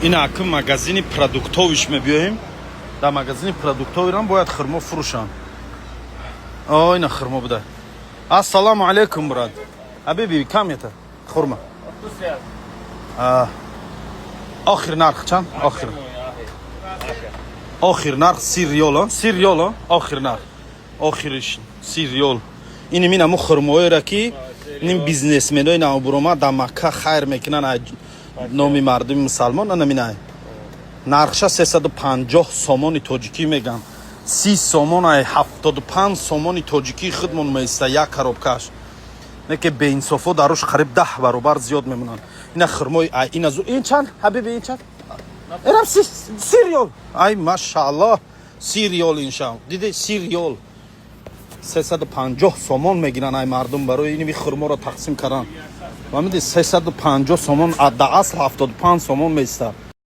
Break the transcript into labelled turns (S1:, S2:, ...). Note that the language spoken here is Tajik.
S1: این اکو магазини продуктовиш мебиёем. Дар магазини продуктовирам бояд хурмо фурӯшам. О, ина хурмо буда. Ассалому алейкум, брат. Абиби, кам это? Хурма. Охир нарх чанд? Охир нарх 30 риёл, 30 риёл, охир нарх. Охириш 30 риёл. Ини мина мо хурмоера ки ним бизнесменои навбурома да Макка хайр мекунан номи мардуми мусалмон ана минай. Нархша 350 сомони тоҷикӣ мегам. 30 сомон ай 75 сомони тоҷикӣ худмон меиста як коробкаш. Неке беинсофо дарош қариб 10 баробар зиёд мемонанд. Ина хурмои ай ин азу ин чанд? Ҳабиби ин чанд? Эрам 30 риёл. Ай машааллоҳ 30 риёл иншам. Диде 30 риёл. 350 сомон мегиранд ай мардум барои ин хурморо тақсим кардан. Ва миди 350 сомон ада асл 75 сомон меиста.